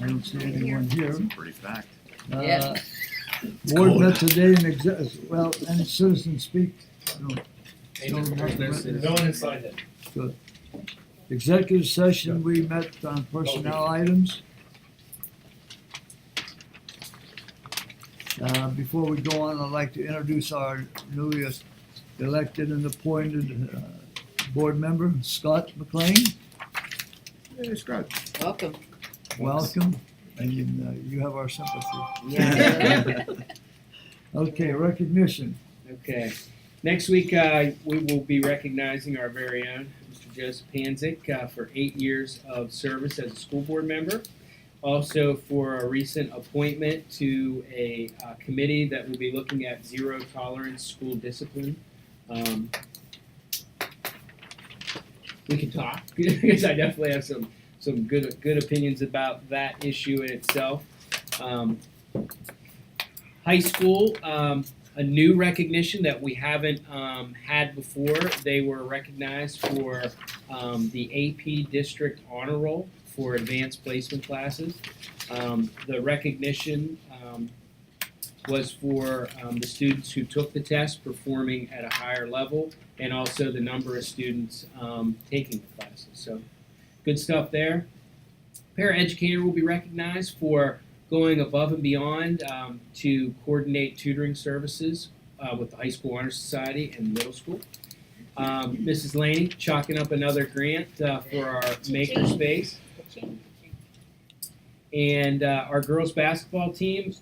I don't see anyone here. That's a pretty fact. Yeah. Board cold met out. today well, any citizens speak? No. No one inside it. Good. Executive session, we met on personnel items. Before we go on, I'd like to introduce our newly elected and appointed board member, Scott McLean. Hey, Scott. Welcome. Welcome, and you have our sympathy. Yeah. Okay, recognition. Okay. Next week, we will be recognizing our very own Mr. Joseph Panzik for 8 years of service as a school board member. Also for a recent appointment to a committee that will be looking at zero tolerance school discipline. We can talk because I definitely have some good opinions about that issue in itself. High school, a new recognition that we haven't had before. They were recognized for the AP District Honor Roll for advanced placement classes. The recognition was for the students who took the test performing at a higher level, and also the number of students taking the classes. So good stuff there. Paraeducator will be recognized for going above and beyond to coordinate tutoring services with the High School Honor Society and middle school. Mrs. Laney chalking up another grant for our makerspace. And our girls basketball team,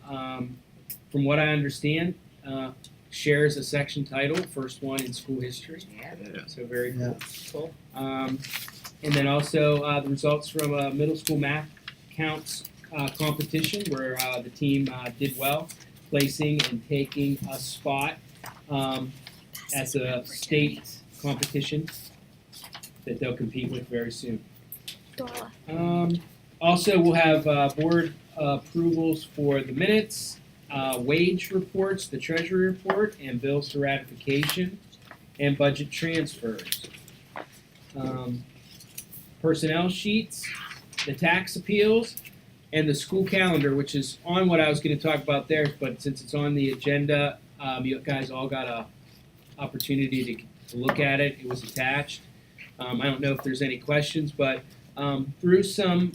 from what I understand, shares a section title, first one in school history. Yeah. So very Yeah. cool. And then also the results from a middle school math counts competition where the team did well, placing and taking a spot at the state competition that they'll compete with very soon. Also, we'll have board approvals for the minutes, wage reports, the treasury report, and bills for ratification, and budget transfers. Personnel sheets, the tax appeals, and the school calendar, which is on what I was going to talk about there, but since it's on the agenda, you guys all got a opportunity to look at it. It was attached. I don't know if there's any questions, but through some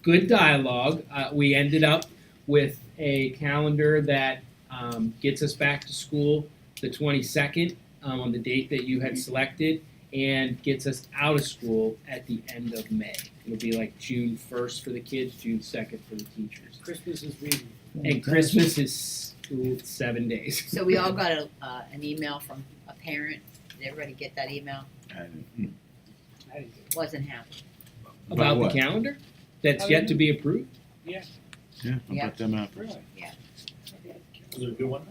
good dialogue, we ended up with a calendar that gets us back to school the 22nd on the date that you had selected, and gets us out of school at the end of May. It'll be like June 1st for the kids, June 2nd for the teachers. Christmas is reading. And Christmas is 7 days. So we all got an email from a parent. Did everybody get that email? And, Wasn't happy. About the what? calendar that's yet to be approved. Yeah, Yeah. about them out. Really? Yeah. Was it a good one?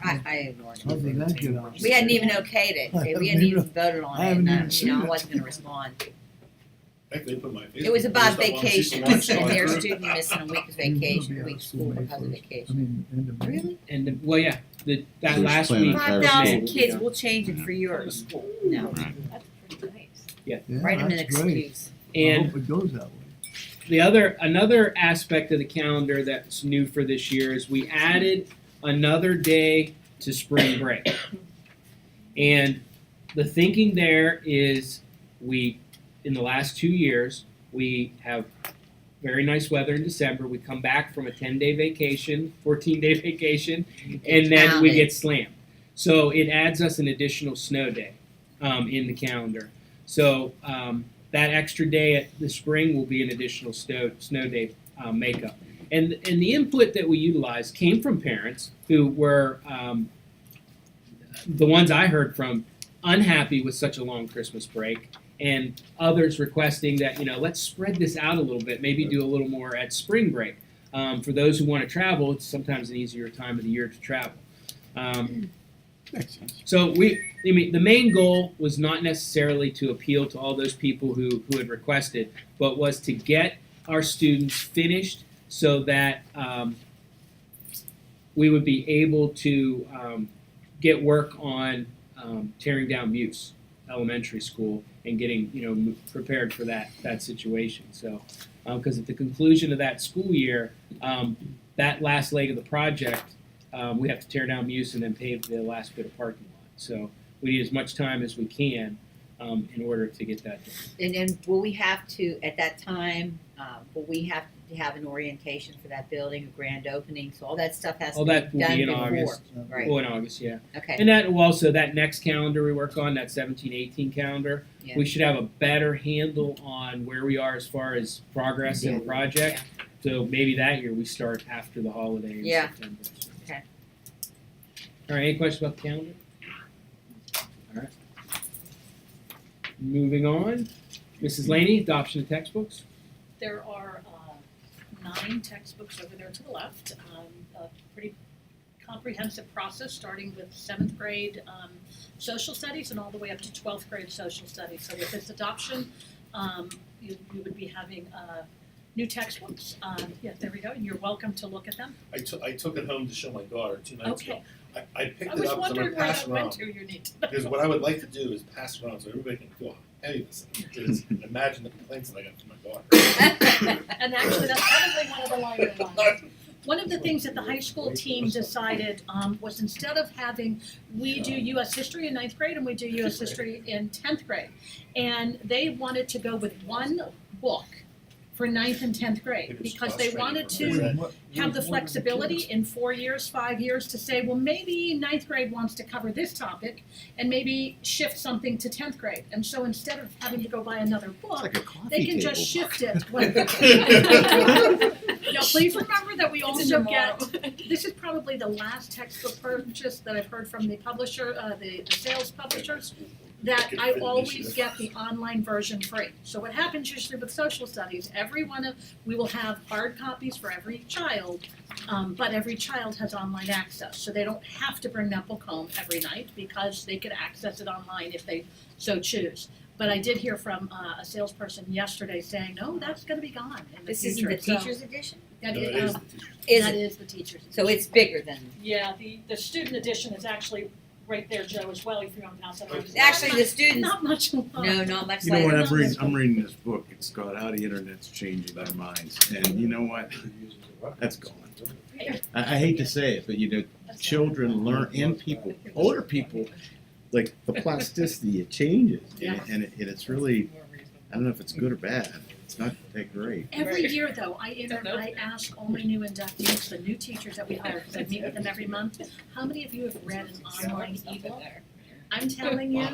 I ignored How did that get on? it. We hadn't even okayed it. I We haven't hadn't even even- voted on I it, haven't and even seen I it. wasn't gonna respond. Heck, they put my Facebook It was about post up on vacation, Cecil and Watch their Star. student missing a week's You're gonna vacation, be a out week's of school May because of 1st. vacation. End of May. Really? And well, yeah, that So it's last planned week. on Five Paris thousand School. kids, we'll change it for yours. No. Right. Yeah, Write them an that's great. excuse. I And hope it goes that way. another aspect of the calendar that's new for this year is we added another day to spring break. And the thinking there is in the last 2 years, we have very nice weather in December. We come back from a 10-day vacation, 14-day vacation, and then we get slammed. So it adds us an additional snow day in the calendar. So that extra day at the spring will be an additional snow day makeup. And the input that we utilized came from parents who were the ones I heard from unhappy with such a long Christmas break, and others requesting that, let's spread this out a little bit, maybe do a little more at spring break. For those who want to travel, it's sometimes an easier time of the year to travel. Makes sense. So the main goal was not necessarily to appeal to all those people who had requested, but was to get our students finished so that we would be able to get work on tearing down Muse Elementary School and getting prepared for that situation. So, because at the conclusion of that school year, that last leg of the project, we have to tear down Muse and then pave the last bit of parking lot. So we need as much time as we can in order to get that done. And then will we have to, at that time, will we have to have an orientation for that building, a grand opening? So all that stuff has All to that be will done be in before. August. Right, Oh, in August, yeah. okay, And that will also, that next calendar we work on, that 17-18 calendar, Yeah. we should have a better handle on where we are as far as progress in the project. So maybe that year we start after the holiday in Yeah. September. So. Okay. All right, any questions about the calendar? All right. Moving on. Mrs. Laney, adoption of textbooks. There are 9 textbooks over there to the left. A pretty comprehensive process, starting with 7th grade social studies and all the way up to 12th grade social studies. So with this adoption, you would be having new textbooks. Yeah, there we go. And you're welcome to look at them. I took it home to show my daughter 2 nights ago. Okay. I picked I it was up, so I'm wondering gonna where pass that it went around. to. You need to know. Because what I would like to do is pass it around so everybody can feel how heavy this is. Because imagine the complaints that I got from my daughter. And actually, that's probably one of the lighter ones. One of the things that the high school team decided was instead of having, we do U.S. history in 9th grade and we do U.S. history in 10th grade. And they wanted to go with one book for 9th and 10th grade It was because they frustrating wanted when to have the flexibility in 4 years, 5 years to say, well, maybe 9th grade wants to cover this topic and maybe shift something to 10th grade. And so instead of having to go buy another It's book, like a coffee they can table. just shift it. Now, please remember that we also get, this is probably the last textbook purchase that I've heard from the publisher, the sales publishers, that I always get the online version free. So what happens usually with social studies, we will have hard copies for every child, but every child has online access. So they don't have to bring that book home every night because they could access it online if they so choose. But I did hear from a salesperson yesterday saying, no, that's gonna be gone in the This future. isn't the teacher's edition? That No, is, it is the teacher's. Is that it? is the teacher's edition. So it's bigger than, Yeah, the student edition is actually right there, Joe, as well, if you want to pass it around. actually, the students, Not much alone. no, not much You know what, later. I'm reading this book, it's called How the Internet's Changing Our Minds, and you know what, that's gone. I hate to say it, but children learn, and people, older people, like the plasticity, it changes, and it's really, I don't know if it's good or bad, it's not that great. Every year, though, I ask all my new inductees, the new teachers that we hire, because I meet with them every month, how many of you have read an online ebook? I'm telling you,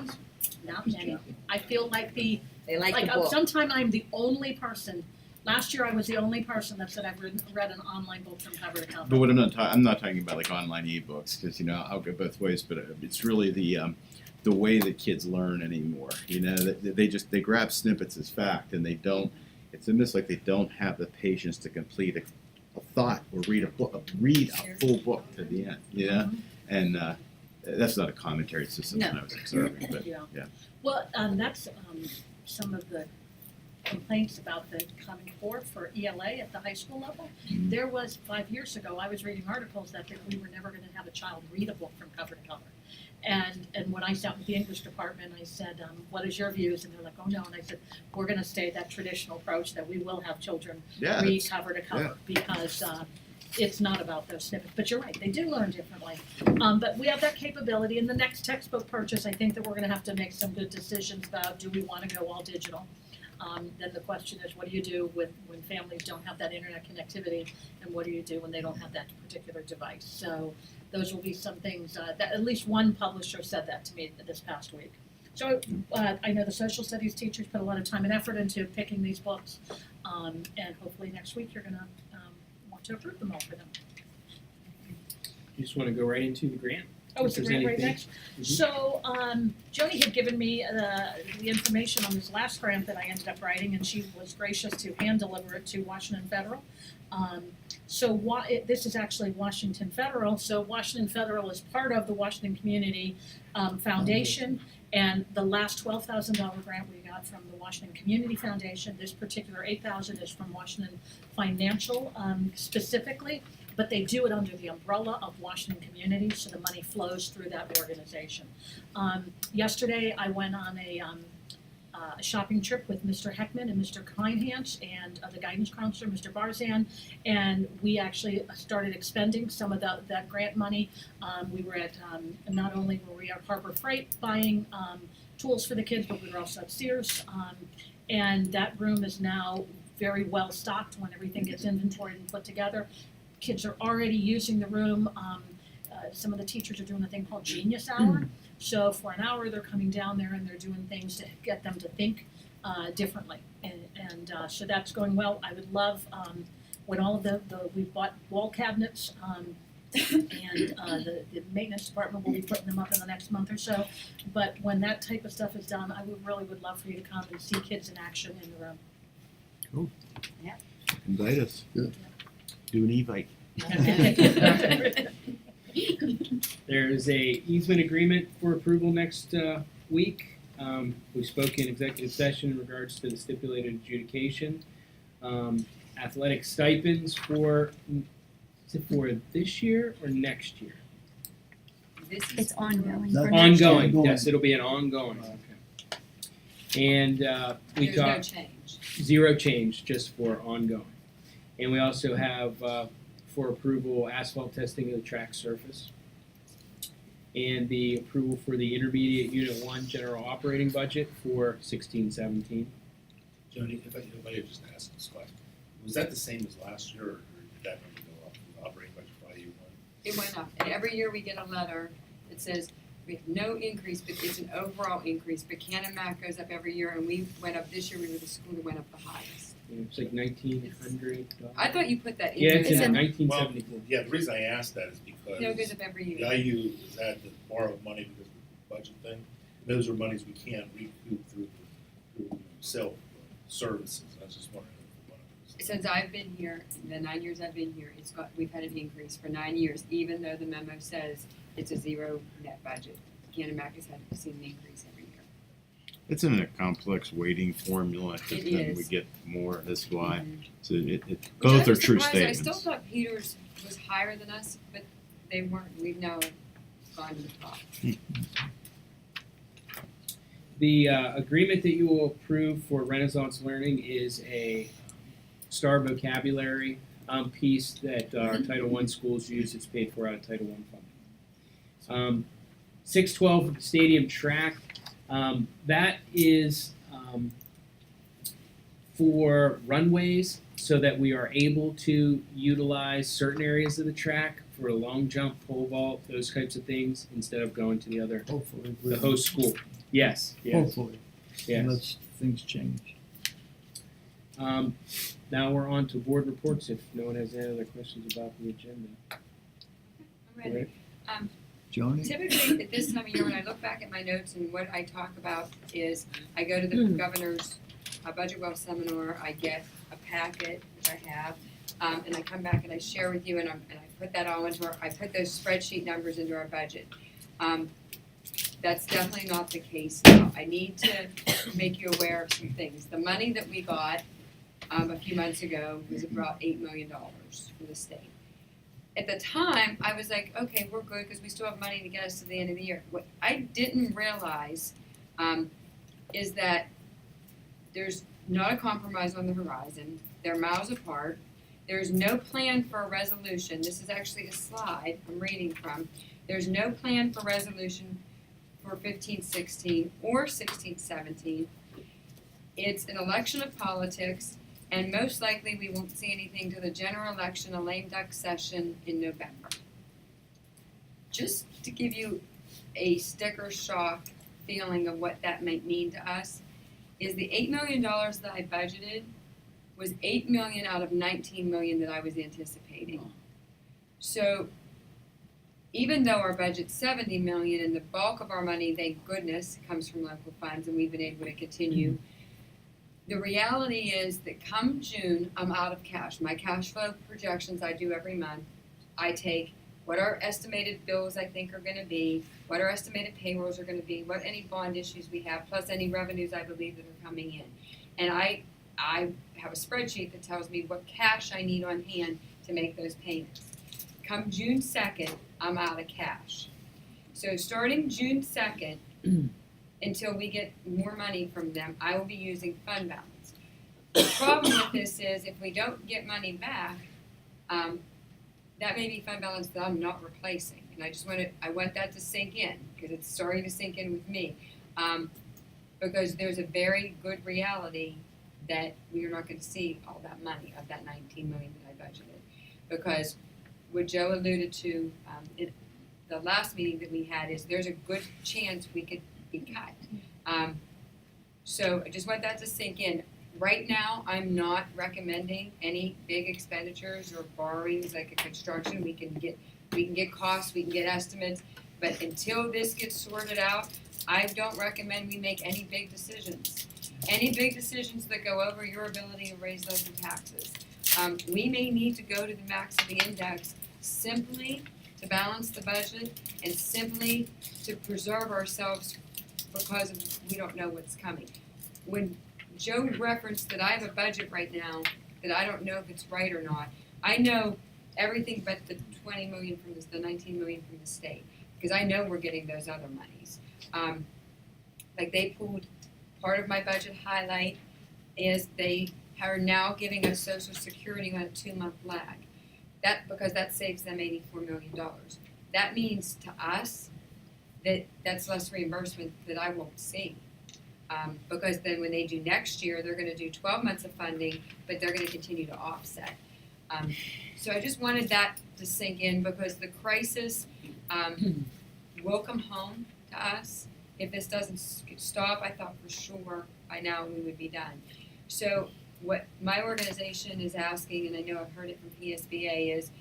not many. I feel like They like the book. sometime I'm the only person. Last year, I was the only person that said I've read an online book from cover to cover. But what I'm not talking about like online ebooks, because I'll go both ways, but it's really the way that kids learn anymore. They grab snippets as fact, and they don't. It's almost like they don't have the patience to complete a thought or read a full book to the end. And that's not a commentary, it's just something I was observing. But Yeah. yeah. Well, that's some of the complaints about the Common Core for ELA at the high school level. Mhm. There was 5 years ago, I was reading articles that we were never going to have a child read a book from cover to cover. And when I sat with the English department, I said, what is your views? And they're like, oh no. And I said, we're going to stay that traditional approach that we will have children Yeah, read it's- cover to cover because it's not about those snippets. But you're right, they do learn differently. But we have that capability. In the next textbook purchase, I think that we're going to have to make some good decisions about, do we want to go all digital? Then the question is, what do you do when families don't have that internet connectivity, and what do you do when they don't have that particular device? So those will be some things that at least one publisher said that to me this past week. So I know the social studies teachers put a lot of time and effort into picking these books, and hopefully next week you're going to want to approve them all for them. You just want to go right into the grant. Oh, it's If the there's grant right anything. next? So, Joni had given me the information on this last grant that I ended up writing, and she was gracious to hand deliver it to Washington Federal. This is actually Washington Federal. So Washington Federal is part of the Washington Community Foundation, and the last $12,000 grant we got from the Washington Community Foundation. This particular $8,000 is from Washington Financial specifically. But they do it under the umbrella of Washington Community, so the money flows through that organization. Yesterday, I went on a shopping trip with Mr. Heckman and Mr. Kleinhans and the guidance counselor, Mr. Barzan, and we actually started expending some of that grant money. We were at, not only were we at Harbor Freight buying tools for the kids, but we were also at Sears, and that room is now very well stocked when everything gets inventoried and put together. Kids are already using the room. Some of the teachers are doing a thing called Genius Hour. So for an hour, they're coming down there and they're doing things to get them to think differently. And so that's going well. I would love when all of we've bought wall cabinets and the maintenance department will be putting them up in the next month or so. But when that type of stuff is done, I would love for you to come and see kids in action in the room. Invite us. Good. Do an e-bike. There's a easement agreement for approval next week. We spoke in executive session in regards to the stipulated adjudication. Athletic stipends for this year or next year? It's ongoing. That's for next year. Ongoing, Ongoing. yes, it'll be an ongoing, okay. And we There's no talked change. zero change, just for ongoing. And we also have for approval asphalt testing of the track surface. And the approval for the intermediate Unit 1 general operating budget for 16-17. Joni, if I could just ask this question, was that the same as last year, or did that number go up, the operating budget for IU1? It went up, and every year we get a letter that says we have no increase, but it's an overall increase. But Canon-Mac goes up every year, and we went up this year. We were the school that went up the highest. It's like $1,900. I thought you put that in. Yeah, there. it's in It's in- 1974. Yeah, the reason I asked that is because No, it goes up every year. the IU has had to borrow money because of the budget thing. Those are monies we can't recoup through self services. I was just wondering if one of those. Since I've been here, the 9 years I've been here, we've had an increase for 9 years, even though the memo says it's a zero net budget. Canon-Mac has had to see an increase every year. It's in a complex weighting formula. It Then is. we get more. That's why. Mhm. So Which both I are was true surprised. statements. I still thought Peters was higher than us, but they weren't. We've now gone to the top. The agreement that you will approve for Renaissance Learning is a STAR vocabulary piece that our Title I schools use. It's paid for out of Title I funding. 612 Stadium Track, that is for runways so that we are able to utilize certain areas of the track for a long jump, pole vault, those types of things, instead of going to the other, Hopefully. the host school. Yes, yes, Hopefully, yes. unless things change. Now we're on to board reports if no one has any other questions about the agenda. I'm ready. Joni? Typically, at this time of year, when I look back at my notes and what I talk about is I go to the governor's budget well seminar, I get a packet, which I have, and I come back and I share with you, and I put that all into I put those spreadsheet numbers into our budget. That's definitely not the case now. I need to make you aware of some things. The money that we got a few months ago was about $8 million from the state. At the time, I was like, okay, we're good because we still have money to get us to the end of the year. What I didn't realize is that there's not a compromise on the horizon. They're miles apart. There's no plan for a resolution. This is actually a slide I'm reading from. There's no plan for resolution for 15-16 or 16-17. It's an election of politics, and most likely we won't see anything to the general election, a lame duck session in November. Just to give you a sticker shock feeling of what that might mean to us, is the $8 million that I budgeted was $8 million out of $19 million that I was anticipating. So even though our budget's $70 million and the bulk of our money, thank goodness, comes from local funds and we've been able to continue, the reality is that come June, I'm out of cash. My cash flow projections I do every month, I take what our estimated bills I think are going to be, what our estimated payrolls are going to be, what any bond issues we have, plus any revenues I believe that are coming in. And I have a spreadsheet that tells me what cash I need on hand to make those payments. Come June 2nd, I'm out of cash. So starting June 2nd, until we get more money from them, I will be using fund balance. The problem with this is if we don't get money back, that may be fund balance that I'm not replacing. And I want that to sink in because it's starting to sink in with me. Because there's a very good reality that we are not going to see all that money of that 19 million that I budgeted. Because what Joe alluded to in the last meeting that we had is there's a good chance we could be cut. So I just want that to sink in. Right now, I'm not recommending any big expenditures or borrowings like a construction. We can get costs, we can get estimates, but until this gets sorted out, I don't recommend we make any big decisions. Any big decisions that go over your ability to raise local taxes. We may need to go to the max of the index simply to balance the budget and simply to preserve ourselves because we don't know what's coming. When Joe referenced that I have a budget right now that I don't know if it's right or not, I know everything but the 20 million from the 19 million from the state because I know we're getting those other monies. Like they pulled part of my budget highlight is they are now giving us Social Security on a 2-month lag. Because that saves them $84 million. That means to us that that's less reimbursement that I won't see. Because then when they do next year, they're going to do 12 months of funding, but they're going to continue to offset. So I just wanted that to sink in because the crisis will come home to us. If this doesn't stop, I thought for sure by now we would be done. So what my organization is asking, and I know I've heard it from PSBA, is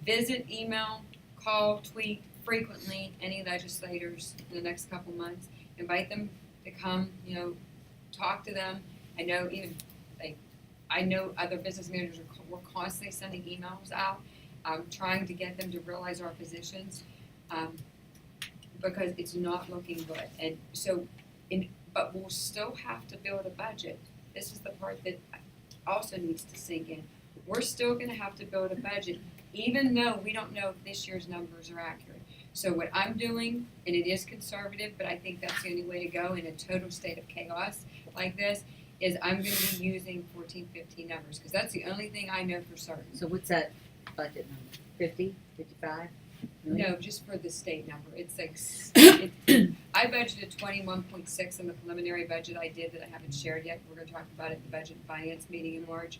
visit, email, call, tweet frequently any legislators in the next couple months. Invite them to come, talk to them. I know other business managers we're constantly sending emails out, trying to get them to realize our positions, because it's not looking good. And so, but we'll still have to build a budget. This is the part that also needs to sink in. We're still going to have to build a budget, even though we don't know if this year's numbers are accurate. So what I'm doing, and it is conservative, but I think that's the only way to go in a total state of chaos like this, is I'm going to be using 14, 15 numbers, because that's the only thing I know for certain. So what's that budget number? 50, 55? No, just for the state number. It's like, I budgeted 21.6 in the preliminary budget I did that I haven't shared yet. We're going to talk about it in the budget and finance meeting in March.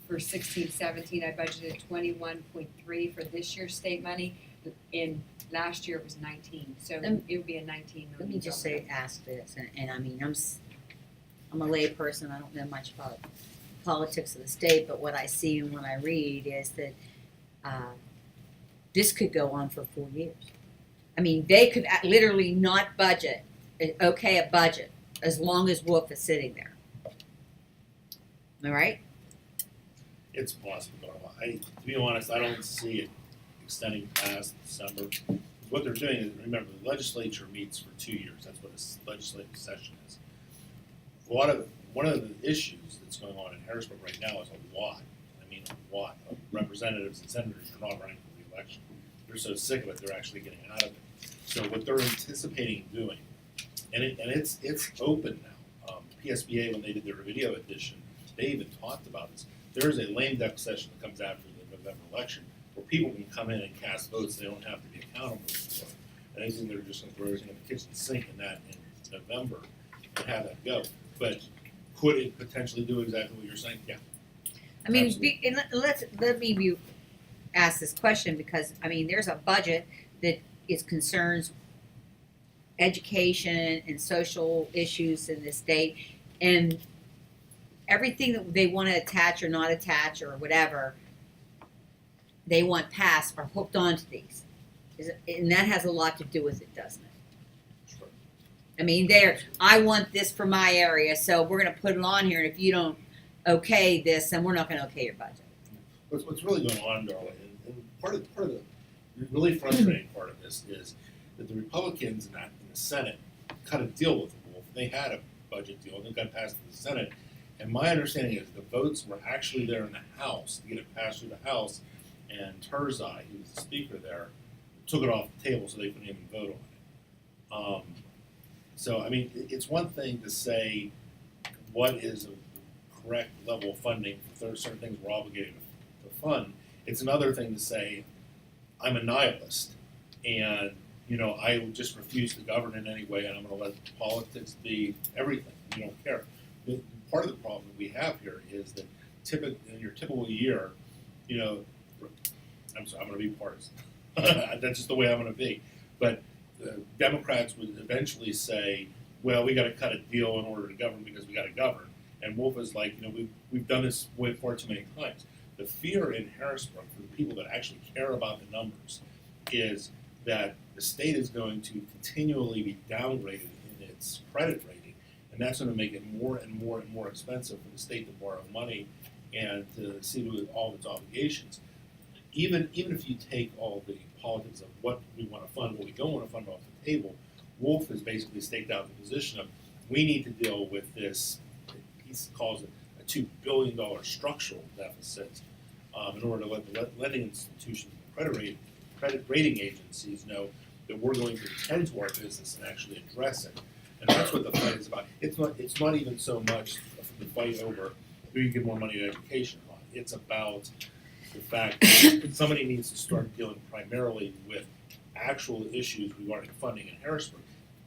For 16-17, I budgeted 21.3 for this year's state money. In last year it was 19, so it would be a 19 million. Let me just ask this, and I mean, I'm a lay person. I don't know much about politics of the state, but what I see and what I read is that this could go on for 4 years. I mean, they could literally not budget, okay, a budget, as long as Wolf is sitting there. Am I right? It's possible. To be honest, I don't see it extending past December. What they're doing is, remember, the legislature meets for 2 years. That's what a legislative session is. One of the issues that's going on in Harrisburg right now is a lot of representatives and senators are not running for re-election. They're so sick of it, they're actually getting out of it. So what they're anticipating doing, and it's open now. PSBA, when they did their video edition, they even talked about this. There is a lame duck session that comes after the November election where people can come in and cast votes. They don't have to be accountable for it. And I think they're just going to throw everything in the kitchen sink in November and have that go. But could it potentially do exactly what you're saying? Yeah. I mean, Absolutely. let me ask this question because I mean, there's a budget that is concerns education and social issues in the state, and everything that they want to attach or not attach or whatever they want passed are hooked onto these, and that has a lot to do with it, doesn't it? Sure. I mean, I want this for my area, so we're going to put it on here, and if you don't okay this, then we're not going to okay your budget. What's really going on, Darla, and part of the really frustrating part of this is that the Republicans in the Senate cut a deal with Wolf. They had a budget deal, and it got passed in the Senate. And my understanding is the votes were actually there in the House to get it passed through the House, and Turzai, who was the speaker there, took it off the table so they couldn't even vote So, I mean, it's one thing to say what is a correct level of funding for certain things we're obligated to fund. It's another thing to say, I'm a nihilist, and I would just refuse to govern in any way, and I'm going to let politics be everything. You don't care. Part of the problem that we have here is that in your typical year, I'm going to be partisan. That's just the way I'm going to be. But Democrats would eventually say, well, we got to cut a deal in order to govern because we got to govern. And Wolf is like, we've done this way far too many times. The fear in Harrisburg for the people that actually care about the numbers is that the state is going to continually be downgraded in its credit rating, and that's going to make it more and more and more expensive for the state to borrow money and to see to all of its obligations. Even if you take all the politics of what we want to fund, what we don't want to fund off the table, Wolf has basically staked out the position of we need to deal with this. He calls it a $2 billion structural deficit in order to let the lending institutions and credit rating agencies know that we're going to attend to our business and actually address it. And that's what the fight is about. It's not even so much the fight over who you give more money to education on. It's about the fact that somebody needs to start dealing primarily with actual issues regarding funding in Harrisburg.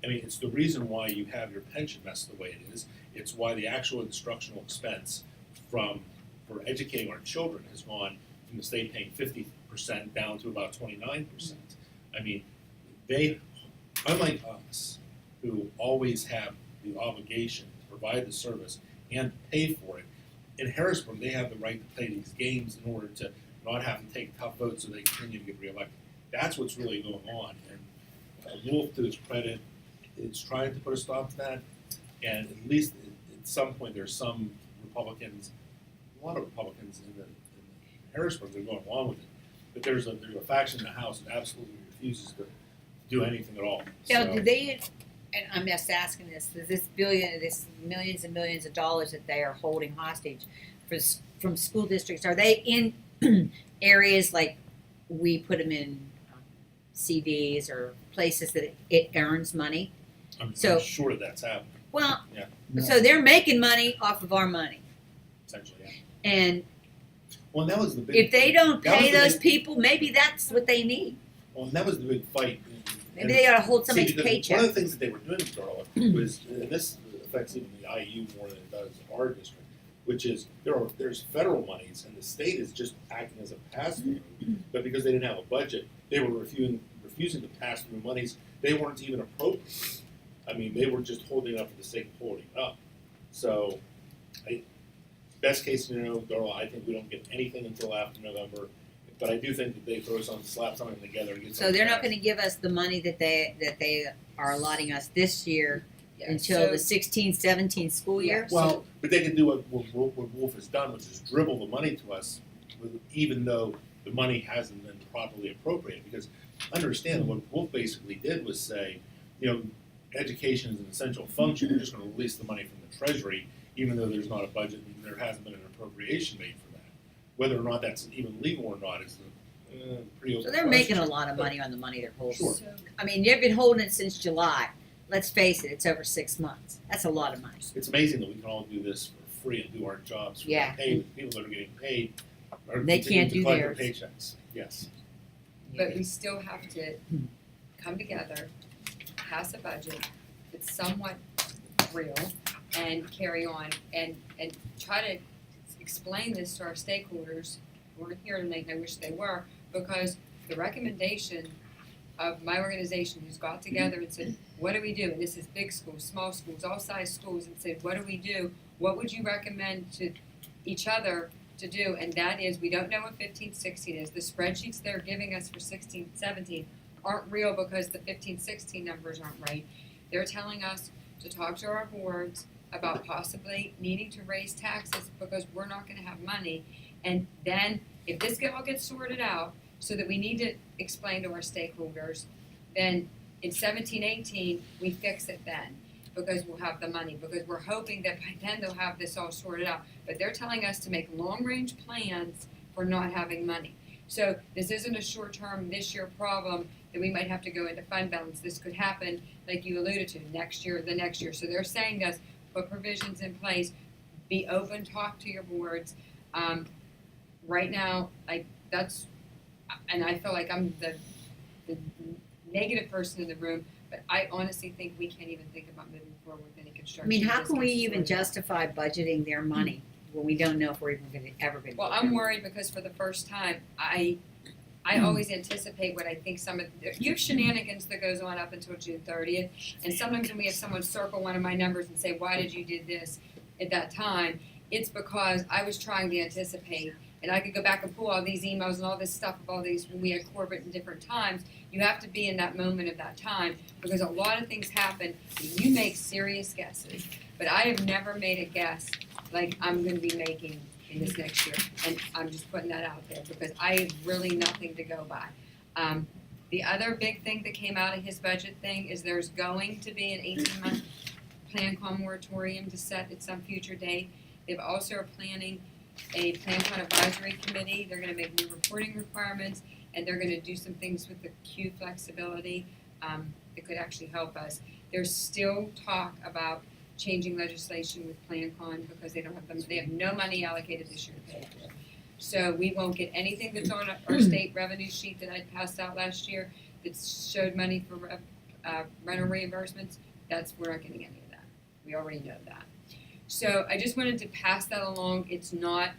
I mean, it's the reason why you have your pension messed the way it is. It's why the actual instructional expense for educating our children has gone from the state paying 50% down to about 29%. I mean, they, unlike us, who always have the obligation to provide the service and pay for it, in Harrisburg they have the right to play these games in order to not have to take tough votes so they continue to get reelected. That's what's really going on. And Wolf, to his credit, is trying to put a stop to that. And at least at some point, there's some Republicans, a lot of Republicans in Harrisburg that are going along with it. But there's a faction in the House that absolutely refuses to do anything at all. Now, So- do they, and I'm just asking this millions and millions of dollars that they are holding hostage from school districts, are they in areas like we put them in CDs or places that it earns money? I'm So- sure that's happening, Well, No. so they're making money off of our money. essentially. Yeah. And Well, and that was the big. if they don't that was pay the those big- people, maybe that's what they need. Well, and that was the big fight. Maybe they gotta hold somebody's because paycheck. One of the things that they were doing, Darla, was, and this affects even the IU more than it does our district, which is there's federal monies and the state is just acting as a pass-through. But because they didn't have a budget, they were refusing to pass through monies they weren't even appropriate. I mean, they were just holding it up for the sake of holding it up. So, best case scenario, Darla, I think we don't get anything until after November. But I do think that they slap something together and get So they're not passed. gonna give us the money that they are allotting us this year Yeah, until so- the 16-17 school year? Well, but they can do what Wolf has done, which is dribble the money to us, even though the money hasn't been properly appropriated. Because understand what Wolf basically did was say, education is an essential function. We're just going to release the money from the Treasury, even though there's not a budget and there hasn't been an appropriation made for that. Whether or not that's even legal or not is a pretty open So they're making a question. lot of money on the money they're holding. Sure. So, I mean, they've been holding it since July. Let's face it, it's over 6 months. That's a lot of money. It's amazing that we can all do this for free and do our jobs for Yeah. paid. The people that are getting paid are They continuing can't to do collect their theirs. paychecks. Yes. but we still have to come together, pass a budget that's somewhat real, and carry on, and try to explain this to our stakeholders who weren't here tonight, and I wish they were, because the recommendation of my organization who's got together and said, what do we do? And this is big schools, small schools, all size schools, and said, what do we do? What would you recommend to each other to do? And that is, we don't know what 15-16 is. The spreadsheets they're giving us for 16-17 aren't real because the 15-16 numbers aren't right. They're telling us to talk to our boards about possibly needing to raise taxes because we're not going to have money. And then if this all gets sorted out so that we need to explain to our stakeholders, then in 17-18 we fix it then because we'll have the money, because we're hoping that by then they'll have this all sorted out. But they're telling us to make long-range plans for not having money. So this isn't a short-term, this year problem that we might have to go into fund balance. This could happen, like you alluded to, next year, the next year. So they're saying to us, put provisions in place, be open, talk to your boards. Right now, and I feel like I'm the negative person in the room, but I honestly think we can't even think about moving forward with any I construction. mean, how This can we gets even slowed down. justify budgeting their money when we don't know if we're even ever gonna? Well, I'm worried because for the first time, I always anticipate what I think you have shenanigans that goes on up until June 30th, and sometimes when we have someone circle one of my numbers and say, why did you do this at that time, it's because I was trying to anticipate, and I could go back and pull all these emails and all this stuff of all these, when we had Corbett in different times. You have to be in that moment of that time, because a lot of things happen, and you make serious guesses, but I have never made a guess like I'm gonna be making in this next year, and I'm just putting that out there because I have really nothing to go by. The other big thing that came out of his budget thing is there's going to be an 18-month Plan-Com moratorium to set at some future date. They've also are planning a Plan-Com advisory committee. They're going to make new reporting requirements, and they're going to do some things with the Q flexibility that could actually help us. There's still talk about changing legislation with Plan-Com because they have no money allocated this year to pay for it. So we won't get anything that's on our state revenue sheet that I passed out last year that showed money for rental reimbursements. We're not getting any of that. We already know that. So I just wanted to pass that along. It's not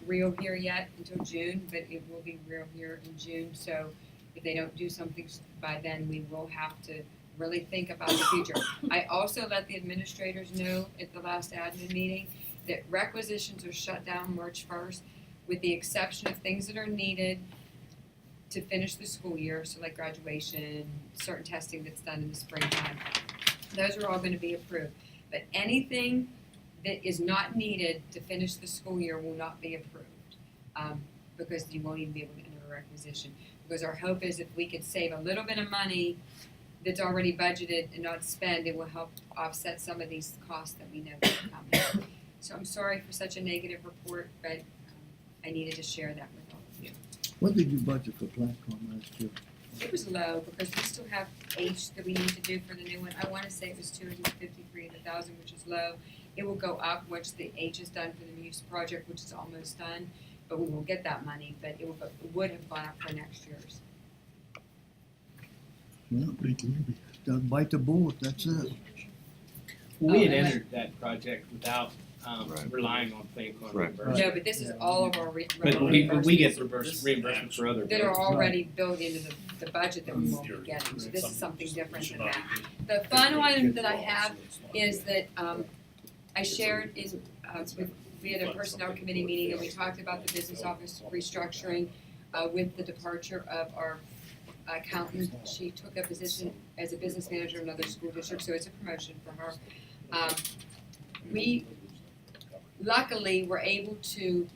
real here yet until June, but it will be real here in June. So if they don't do something by then, we will have to really think about the future. I also let the administrators know at the last admin meeting that requisitions are shut down March 1st, with the exception of things that are needed to finish the school year, so like graduation, certain testing that's done in the springtime. Those are all going to be approved. But anything that is not needed to finish the school year will not be approved, because you won't even be able to enter a requisition. Because our hope is if we could save a little bit of money that's already budgeted and not spent, it will help offset some of these costs that we know will come. So I'm sorry for such a negative report, but I needed to share that with all of you. What did you budget for Plan-Com last year? It was low because we still have H that we need to do for the new one. I want to say it was $253,000, which is low. It will go up once the H is done for the Muse project, which is almost done. But we will get that money, but it would have gone up for next year's. Well, doesn't bite the bullet, that's it. We had Oh, entered that project without Right. relying on Plan-Com Right. reimbursement. No, but this is all of our But we get reimbursements reimbursement for other. that are programs. already built into the budget that we won't be getting. So this is something different than that. The final item that I have is that I shared we had a personnel committee meeting and we talked about the business office restructuring with the departure of our accountant. She took a position as a business manager in another school district, so it's a promotion for her. We luckily were able to,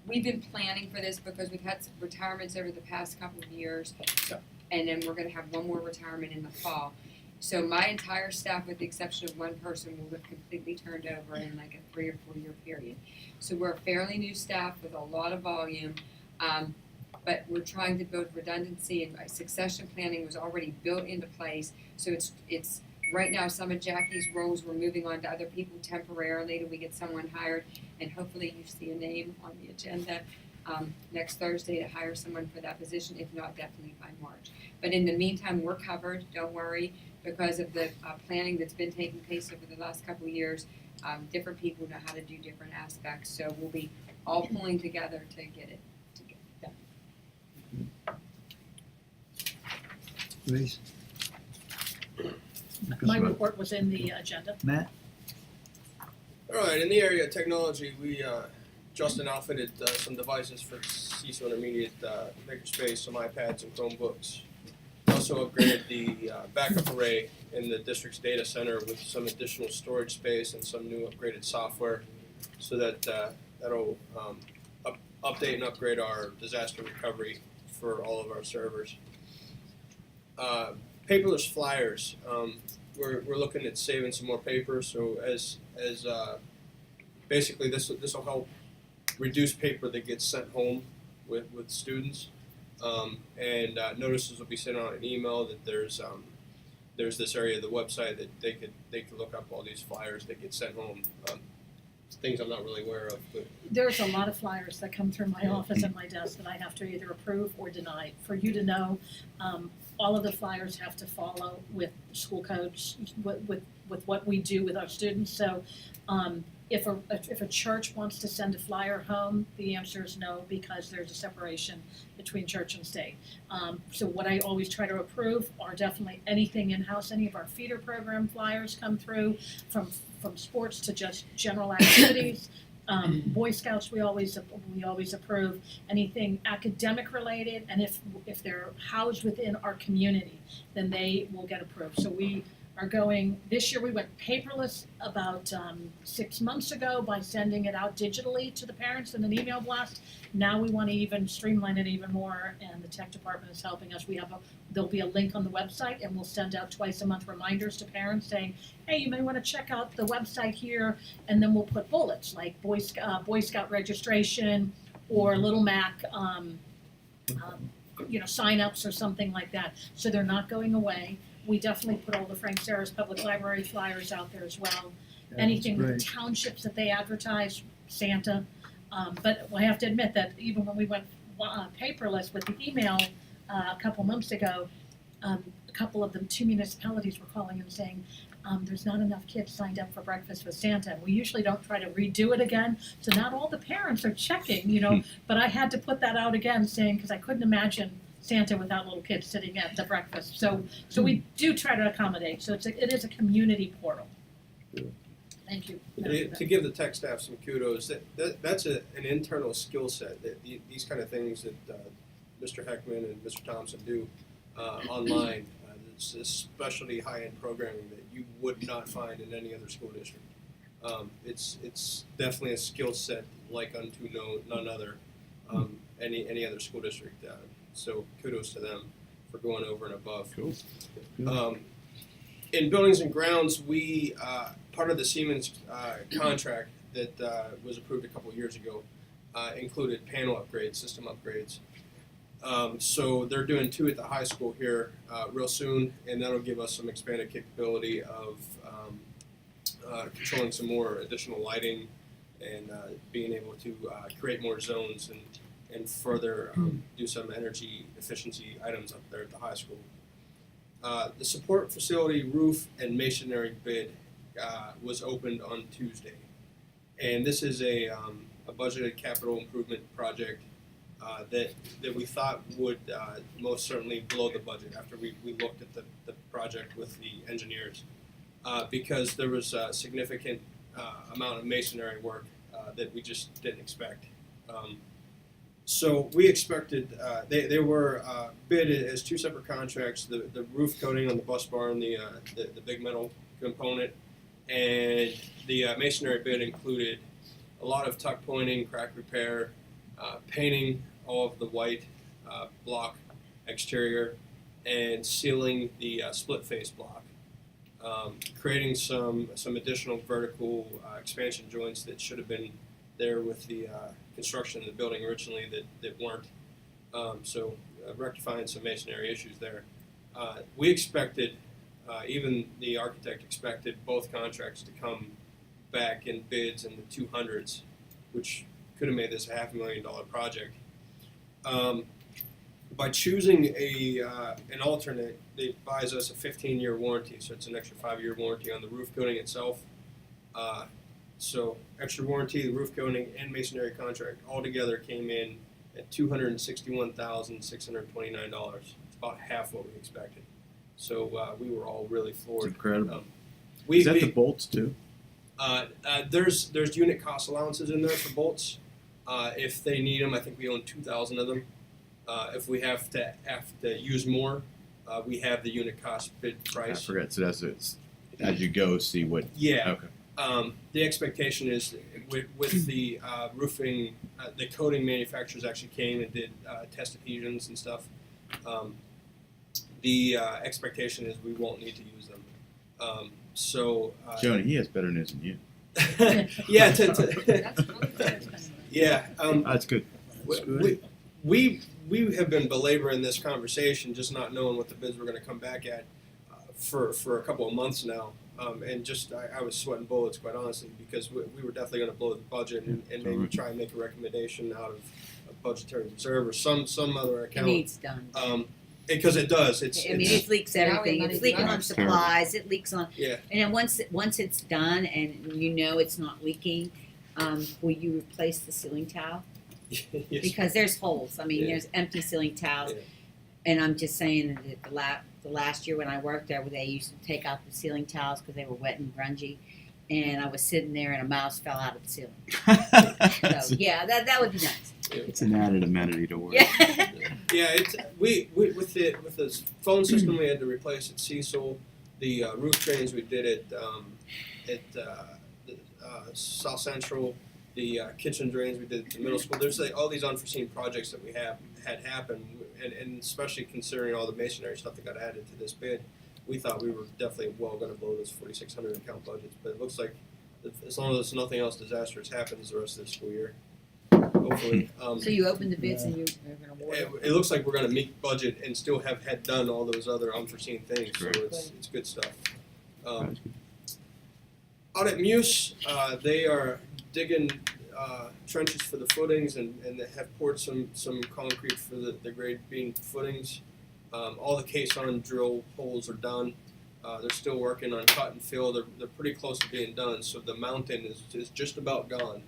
we've been planning for this because we've had some retirements over the past couple of years, and then we're gonna have one more retirement in the fall. So my entire staff, with the exception of one person, will have completely turned over in like a 3 or 4 year period. So we're a fairly new staff with a lot of volume, but we're trying to build redundancy, and succession planning was already built into place. So it's right now some of Jackie's roles we're moving on to other people temporarily till we get someone hired, and hopefully you see a name on the agenda next Thursday to hire someone for that position, if not definitely by March. But in the meantime, we're covered, don't worry, because of the planning that's been taking place over the last couple of years. Different people know how to do different aspects, so we'll be all pulling together to get it done. Grace? My report was in the agenda. Matt? All right, in the area of technology, we Justin outfitted some devices for CISO Intermediate makerspace, some iPads and Chromebooks. Also upgraded the backup array in the district's data center with some additional storage space and some new upgraded software, so that that'll update and upgrade our disaster recovery for all of our servers. Paperless flyers. We're looking at saving some more paper, so as basically this will help reduced paper that gets sent home with students, and notices will be sent out an email that there's this area of the website that they could look up all these flyers that get sent home. Things I'm not really aware of, but There's a lot of flyers that come through my office and my desk that I have to either approve or deny. For you to know, all of the flyers have to follow with school codes, with what we do with our students. So, if a church wants to send a flyer home, the answer is no, because there's a separation between church and state. So what I always try to approve are definitely anything in-house. Any of our feeder program flyers come through, from sports to just general activities. Boy Scouts, we always approve anything academic related, and if they're housed within our community, then they will get approved. So we are going, this year we went paperless about 6 months ago by sending it out digitally to the parents in an email blast. Now we want to even streamline it even more, and the tech department is helping us. There'll be a link on the website, and we'll send out twice a month reminders to parents saying, hey, you may want to check out the website here, and then we'll put bullets like Boy Scout registration or Little Mac sign-ups or something like that. So they're not going away. We definitely put all the Frank Serra's Public Library flyers out there as well. Yeah, Anything that's with great. townships that they advertise, Santa. But I have to admit that even when we went paperless with the email a couple months ago, a couple of them, 2 municipalities were calling and saying, there's not enough kids signed up for breakfast with Santa. We usually don't try to redo it again, so not all the parents are checking, but I had to put that out again saying, because I couldn't imagine Santa without little kids sitting at the breakfast. So we do try to accommodate. So it is a community portal. Good. Thank you. to give the tech staff some kudos, that's an internal skill set. These kind of things that Mr. Heckman and Mr. Thompson do online, it's especially high-end programming that you would not find in any other school district. It's definitely a skill set like unto none other any other school district. So kudos to them for going over and above. Cool. In buildings and grounds, we part of the Siemens contract that was approved a couple of years ago included panel upgrades, system upgrades. So they're doing 2 at the high school here real soon, and that'll give us some expanded capability of controlling some more additional lighting and being able to create more zones and further do some energy efficiency items up there at the high school. The support facility roof and masonry bid was opened on Tuesday, and this is a budgeted capital improvement project that we thought would most certainly blow the budget after we looked at the project with the engineers, because there was a significant amount of masonry work that we just didn't expect. So we expected, they were bid as 2 separate contracts, the roof coating on the bus barn, the big metal component, and the masonry bid included a lot of tuck pointing, crack repair, painting all of the white block exterior, and sealing the split face block. Creating some additional vertical expansion joints that should have been there with the construction of the building originally that weren't. So rectifying some masonry issues there. We expected, even the architect expected both contracts to come back in bids in the 200s, which could have made this a $500,000 project. By choosing an alternate, it buys us a 15-year warranty, so it's an extra 5-year warranty on the roof coating itself. So extra warranty, the roof coating, and masonry contract altogether came in at $261,629. It's about half what we expected. So we were all really floored. It's incredible. Is that the bolts too? There's unit cost allowances in there for bolts. If they need them, I think we own 2,000 of them. If we have to use more, we have the unit cost bid price. I forget. So that's as you go, see what. Yeah. Okay. The expectation is with the roofing, the coating manufacturers actually came and did test adhesions and stuff. The expectation is we won't need to use them. Joni, he has better news than you. Yeah. That's really good. Yeah, That's good. we have been belaboring this conversation, just not knowing what the bids were going to come back at for a couple of months now. And just I was sweating bullets, quite honestly, because we were definitely going to blow the budget and maybe try and make a recommendation out of a budgetary reserve or some other It account. needs done. Because it does. I mean, it leaks everything. Now we It's leaking on It's terrible. supplies. It leaks on. Yeah. And then once it's done and you know it's not leaking, will you replace the ceiling tile? Yes. Because there's holes. I mean, Yeah. there's empty ceiling tiles. Yeah. And I'm just saying that the last year when I worked there, they used to take out the ceiling tiles because they were wet and grungy. And I was sitting there and a mouse fell out of the ceiling. So yeah, that would be nice. It's an added amenity to work. Yeah. Yeah, it's we with the phone system we had to replace at Cecil. The roof drains we did at South Central. The kitchen drains we did at the middle school. There's like all these unforeseen projects that we had happen, and especially considering all the masonry stuff that got added to this bid, we thought we were definitely well going to blow those 4,600 account budgets. But it looks like as long as nothing else disastrous happens the rest of the school year, hopefully. So you opened the bids and you're going to award it. It looks like we're going to meet budget and still had done all those other unforeseen things. Great. So it's good stuff. Out at Muse, they are digging trenches for the footings and they have poured some concrete for the grade beam footings. All the caisson drill holes are done. They're still working on cut and fill. They're pretty close to being done. So the mountain is just about gone.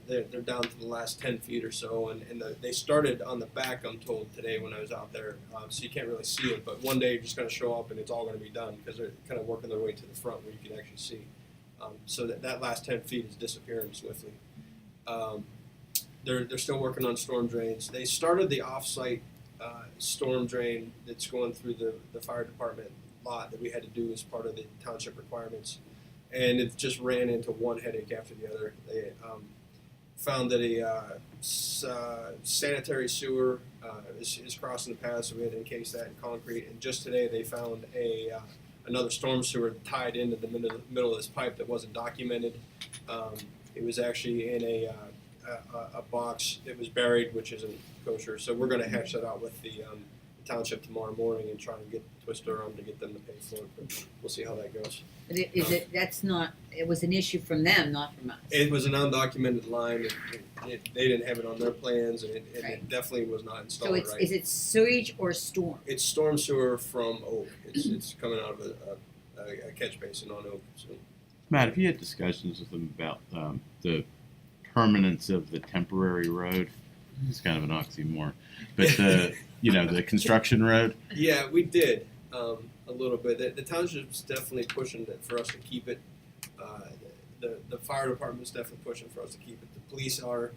They're down to the last 10 feet or so, and they started on the back, I'm told, today when I was out there, so you can't really see it, but one day you're just going to show up and it's all going to be done because they're kind of working their way to the front where you can actually see. So that last 10 feet is disappearing swiftly. They're still working on storm drains. They started the off-site storm drain that's going through the fire department lot that we had to do as part of the township requirements, and it just ran into one headache after the other. They found that a sanitary sewer is crossing the path, so we had to encase that in concrete. And just today they found another storm sewer tied into the middle of this pipe that wasn't documented. It was actually in a box that was buried, which isn't kosher. So we're going to hash that out with the township tomorrow morning and try and twist their arm to get them to pay for it. But we'll see how that goes. But it was an issue from them, not from us. It was an undocumented line. They didn't have it on their plans, and Right. it definitely was not installed So it's right. is it sewage or storm? It's storm sewer from Oak. It's coming out of a catch basin on Oak. So. Matt, have you had discussions with them about the permanence of the temporary road? It's kind of an oxymoron, but the construction road. Yeah, we did a little bit. The township's definitely pushing for us to keep it. The fire department's definitely pushing for us to keep it. The police are.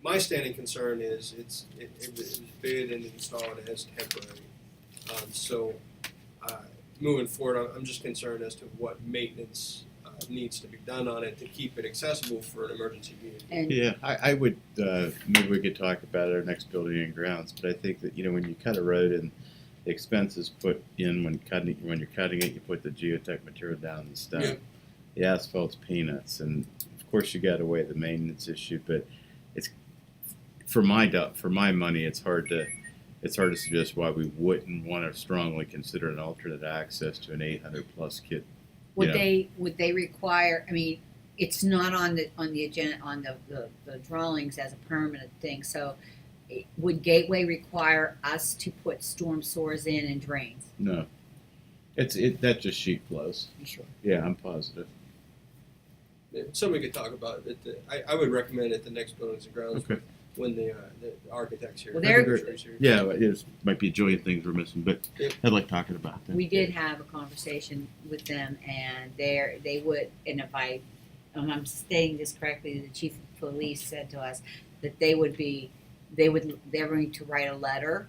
My standing concern is it was bid and installed as temporary. Moving forward, I'm just concerned as to what maintenance needs to be done on it to keep it accessible for an emergency vehicle. And Yeah, I would maybe we could talk about it at our next building and grounds. But I think that when you cut a road and the expenses put in when you're cutting it, you put the geotech material down and stuff. Yeah. The asphalt's peanuts, and of course you got to weigh the maintenance issue. But it's for my money, it's hard to suggest why we wouldn't want to strongly consider an alternate access to an 800+ kid. would they require? I mean, it's not on the agenda on the drawings as a permanent thing. So, would Gateway require us to put storm sewers in and drains? No, that just sheet flows. You sure? Yeah, I'm positive. Yeah, something we could talk about it. I would recommend at the next buildings and grounds Okay. when the architect's here. Well, they're- Architect's here. Yeah, it might be a joint things we're missing, but Yep. I'd like talking about that. We did have a conversation with them, and they would, and if I'm stating this correctly, the chief of police said to us that they're going to write a letter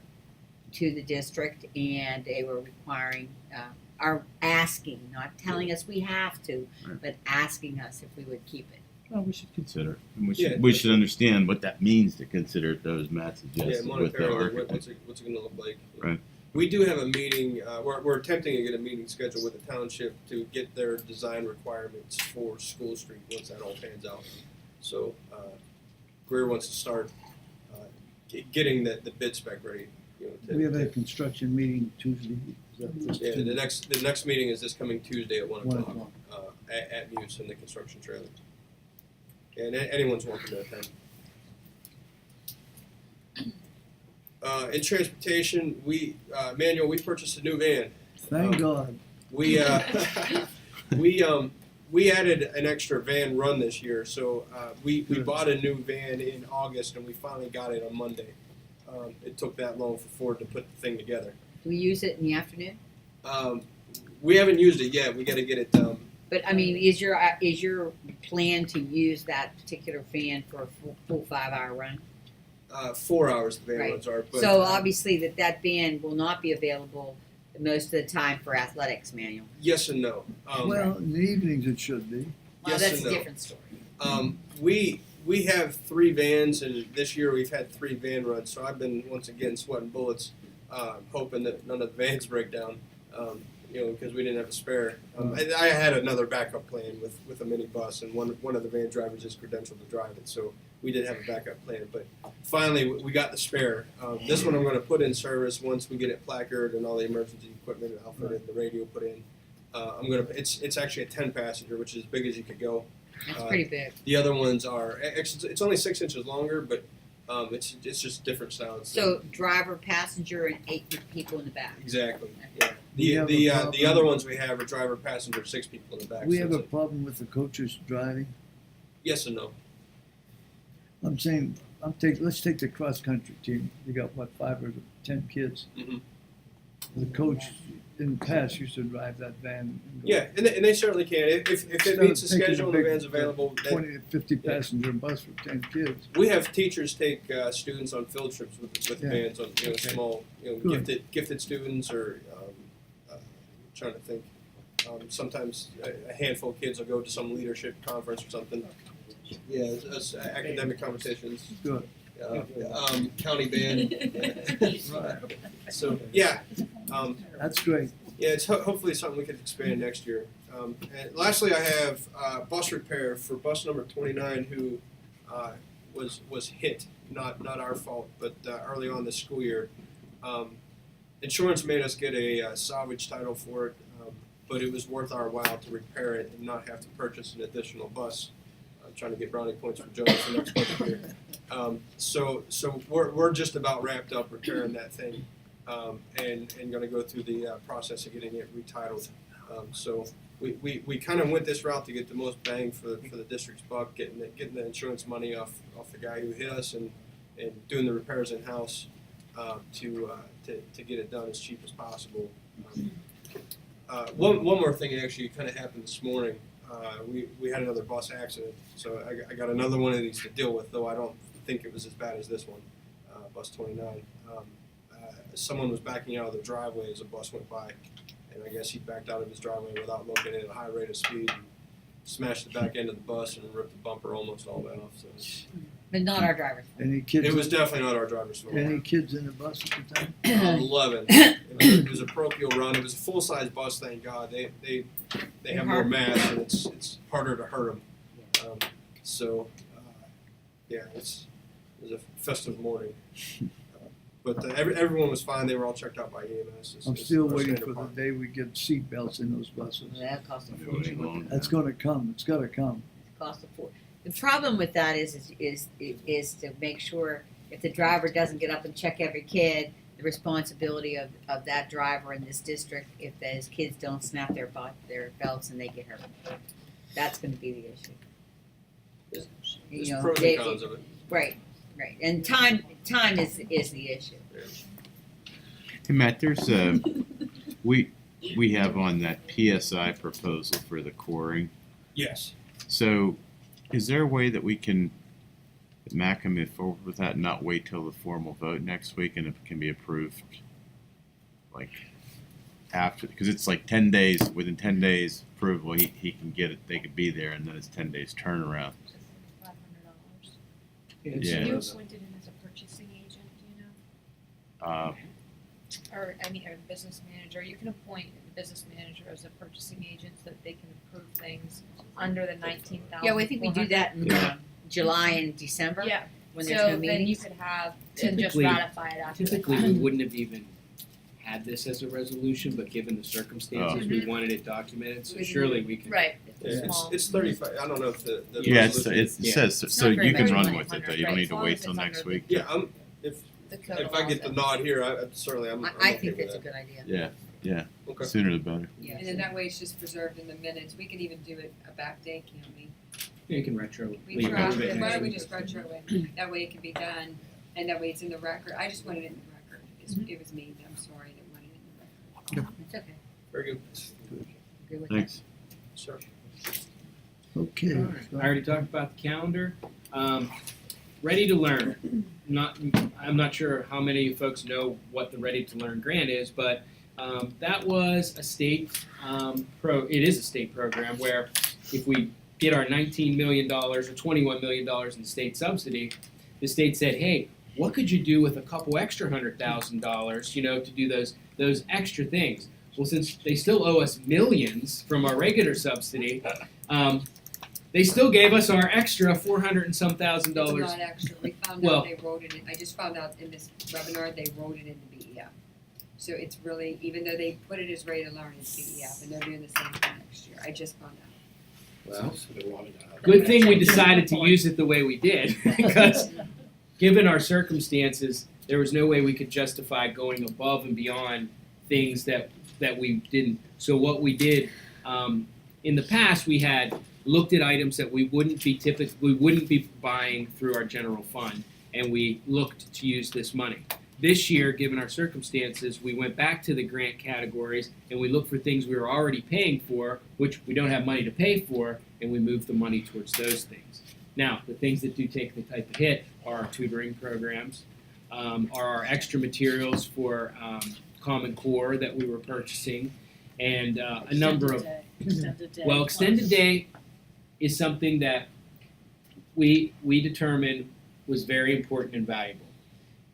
to the district, and they were requiring, are asking, not telling us we have to, Right. but asking us if we would keep it. Well, we should consider it. And Yeah, we should understand what that means to consider it, though, as Matt Yeah, suggested, with the monetarily, architect. what's it going to look like? Right. We do have a meeting. We're attempting to get a meeting scheduled with the township to get their design requirements for School Street once that all pans out. So Greer wants to start getting the bid spec ready. We have a construction meeting Tuesday. Is that this Yeah, Tuesday? the next meeting is this coming Tuesday at 1 1 o'clock at Muse in the construction trailer. And anyone's welcome to attend. In transportation, Manuel, we purchased a new van. Thank God. We we added an extra van run this year, so we bought a new van in August and we finally got it on Monday. It took that long for Ford to put the thing together. Do we use it in the afternoon? We haven't used it yet. We got to get it. But I mean, is your plan to use that particular fan for a full 5-hour run? 4 hours the van Right. runs are. But, So obviously that van will not be available most of the time for athletics, Manual. yes and no. Well, in the evenings it should be. Well, Yes that's and a no. different story. We have 3 vans, and this year we've had 3 van runs. So I've been once again sweating bullets, hoping that none of the vans break down. Because we didn't have a spare. I had another backup plan with a minibus, and one of the van drivers is credentialed to drive it, so we did have a backup plan. But finally, we got the spare. This one I'm going to put in service once we get it placarded and all the emergency equipment outfitted, the radio put in. It's actually a 10-passenger, which is as big as you could go. That's pretty big. The other ones are it's only 6 inches longer, but it's just different styles. So driver, passenger, and 8 people in the back. Exactly. Yeah. We have a The problem. other ones we have are driver, passenger, 6 people in the back. We so have it's a problem with the coaches driving. yes and no. I'm saying, let's take the cross country team. You got what, 5 or 10 kids. Mhm. The coach in the past used to drive that van. And go. Yeah, and they certainly can. If it Instead meets the of taking schedule a and the big, van's available, then 20 to 50 passenger bus for 10 kids. we have teachers take students on field trips with Yeah. vans on Okay. small Good. gifted students or trying to think. Sometimes a handful of kids will go to some leadership conference or something. Yeah, it's academic conversations. Good. County band. Right. So yeah, That's great. yeah, it's hopefully something we could expand next year. And lastly, I have bus repair for bus number 29, who was hit, not our fault, but early on this school year. Insurance made us get a salvage title for it, but it was worth our while to repair it and not have to purchase an additional bus. I'm trying to get brownie points for Joe for next budget year. So we're just about wrapped up repairing that thing, and going to go through the process of getting it retitled. So we kind of went this route to get the most bang for the district's buck, getting the insurance money off the guy who hit us and doing the repairs in house to get it done as cheap as possible. One more thing actually kind of happened this morning. We had another bus accident, so I got another one of these to deal with, though I don't think it was as bad as this one, bus 29. Someone was backing out of the driveway as a bus went by, and I guess he backed out of his driveway without looking at a high rate of speed and smashed the back end of the bus and ripped the bumper almost all the way off. So But not our driver's fault. Any kids? it was definitely not our driver's fault. Any kids in the bus at the time? 11. It was a parochial run. It was a full-size bus, thank God. They have more mass, and it's harder to hurt them. Yeah, it was a festive morning. But everyone was fine. They were all checked out by EMS. I'm still waiting for the day we get seat belts in those buses. That costs a fortune. That's going to come. It's got to come. Cost a fortune. The problem with that is to make sure if the driver doesn't get up and check every kid, the responsibility of that driver in this district if those kids don't snap their belts and they get hurt. That's going to be the issue. There's You know, pros and cons of it. Right. And time is the issue. Hey Matt, there's we have on that PSI proposal for the coring. Yes. So, is there a way that we can Mac can move forward with that and not wait till the formal vote next week and it can be approved like after, because it's like 10 days, within 10 days approval he can get it, they could be there, and then it's 10 days turnaround. $500. Yeah. You appointed him as a purchasing agent, do you know? Or a business manager. You can appoint the business manager as a purchasing agent so that they can approve things under the 19,000. Yeah, well, I think we do that in July and December? Yeah, When there's no so then you meetings? could have, to just Typically- ratify it after the Typically, fact. we wouldn't have even had this as a resolution, but given the circumstances, we wanted it documented, so surely we can. Right, Yeah, small. it's 35. I don't know if the Yeah, it's, resolution- it says, so not very you can much run money, with it though, you right, don't need as to long wait as till it's next under week. Yeah, The code if I get the allows it. nod here, certainly I'm I okay think with that's a that. good idea. Yeah, Okay. sooner the better. Yes. And then that way it's just preserved in the minutes. We can even do it a back day, can't we? You can retro. We leave try, it why next don't we week. just retro it? That way it can be done, and that way it's in the record. I just wanted it in the record. It was me, I'm sorry, that wanted it in the record. It's okay. Very good. Agree with that. Thanks. Sir. Okay. I already talked about the calendar. Ready to Learn. I'm not sure how many folks know what the Ready to Learn grant is, but that was a state it is a state program where if we get our $19 million or $21 million in state subsidy, the state said, hey, what could you do with a couple extra $100,000, to do those extra things? Well, since they still owe us millions from our regular subsidy, they still gave us our extra $400 and some thousand It's dollars. not extra. We found Well- out they wrote it in, I just found out in this webinar, they wrote it in the BEF. So it's really, even though they put it as Ready to Learn, it's BEF, and they're doing the same thing next year. I just found out. Well, So they wanted to have- good thing we decided to use it the way we did, because given our circumstances, there was no way we could justify going above and beyond things that we didn't. So what we did in the past, we had looked at items that we wouldn't be buying through our general fund, and we looked to use this money. This year, given our circumstances, we went back to the grant categories and we looked for things we were already paying for, which we don't have money to pay for, and we moved the money towards those things. Now, the things that do take the type of hit are our tutoring programs, are our extra materials for Common Core that we were purchasing, and a number of Extended day. well, extended day is something that we determined was very important and valuable.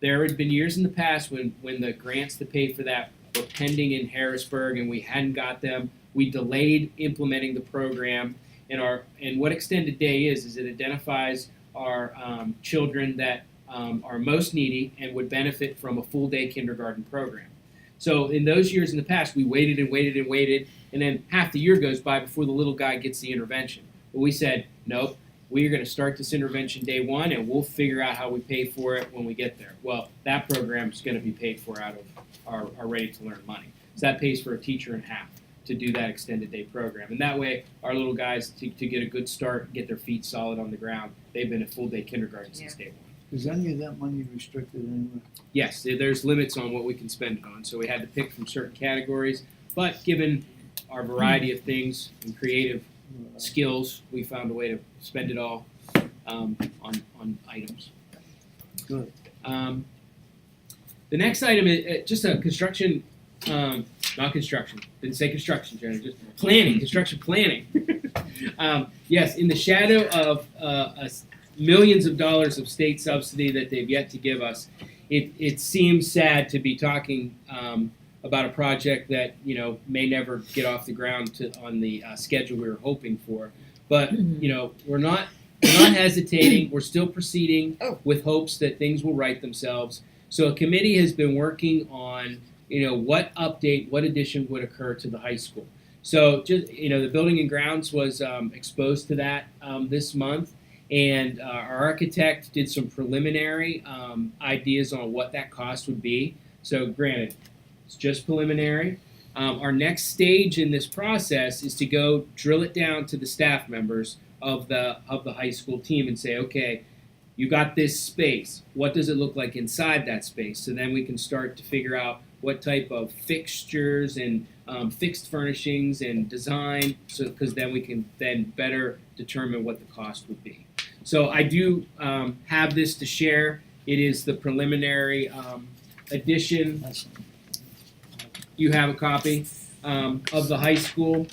There had been years in the past when the grants to pay for that were pending in Harrisburg and we hadn't got them. We delayed implementing the program, and what extended day is it identifies our children that are most needy and would benefit from a full day kindergarten program. So in those years in the past, we waited and waited and waited, and then half the year goes by before the little guy gets the intervention. But we said, nope, we are going to start this intervention day one, and we'll figure out how we pay for it when we get there. Well, that program is going to be paid for out of our Ready to Learn money. So that pays for a teacher and a half to do that extended day program. And that way, our little guys, to get a good start, get their feet solid on the ground, they've been at full day kindergarten since day one. Is any of that money restricted anywhere? Yes, there's limits on what we can spend it on, so we had to pick from certain categories. But given our variety of things and creative skills, we found a way to spend it all on items. Good. The next item is just a construction, not construction. Didn't say construction, Jenny. Just planning, construction planning. Yes, in the shadow of millions of dollars of state subsidy that they've yet to give us, it seems sad to be talking about a project that may never get off the ground on the schedule we were hoping for. But we're not hesitating. We're still proceeding with hopes that things will right themselves. So a committee has been working on what addition would occur to the high school. So just the building and grounds was exposed to that this month. And our architect did some preliminary ideas on what that cost would be. So granted, it's just preliminary. Our next stage in this process is to go drill it down to the staff members of the high school team and say, okay, you got this space. What does it look like inside that space? So then we can start to figure out what type of fixtures and fixed furnishings and design, because then we can then better determine what the cost would be. So I do have this to share. It is the preliminary addition. You have a copy of the high school,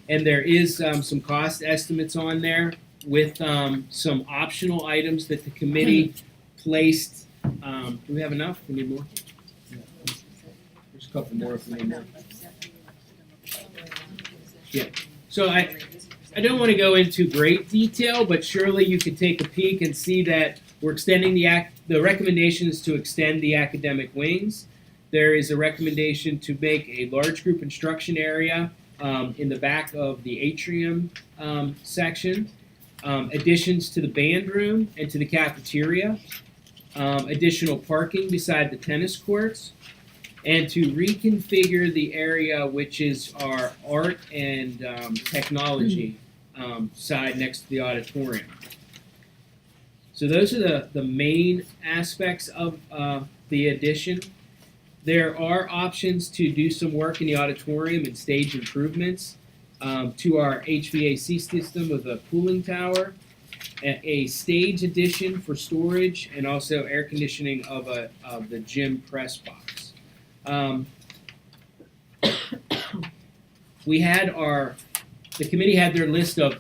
and there is some cost estimates on there with some optional items that the committee placed. Do we have enough? We need more? There's a couple more if we need more. Yeah. So I don't want to go into great detail, but surely you can take a peek and see that we're extending the recommendation is to extend the academic wings. There is a recommendation to make a large group instruction area in the back of the atrium section, additions to the band room and to the cafeteria, additional parking beside the tennis courts, and to reconfigure the area which is our art and technology side next to the auditorium. So those are the main aspects of the addition. There are options to do some work in the auditorium and stage improvements to our HVAC system with a cooling tower, a stage addition for storage, and also air conditioning of the gym press box. The committee had their list of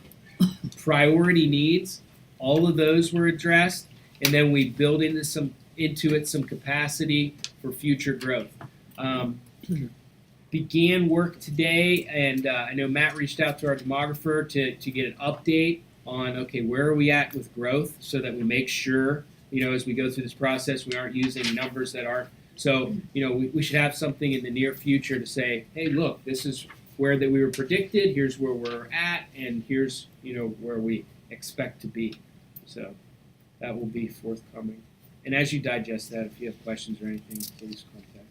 priority needs. All of those were addressed, and then we built into some capacity for future growth. Began work today, and I know Matt reached out to our demographer to get an update on, okay, where are we at with growth, so that we make sure, as we go through this process, we aren't using numbers that aren't. So, we should have something in the near future to say, hey, look, this is where that we were predicted, here's where we're at, and here's, where we expect to be. So that will be forthcoming. And as you digest that, if you have questions or anything, please contact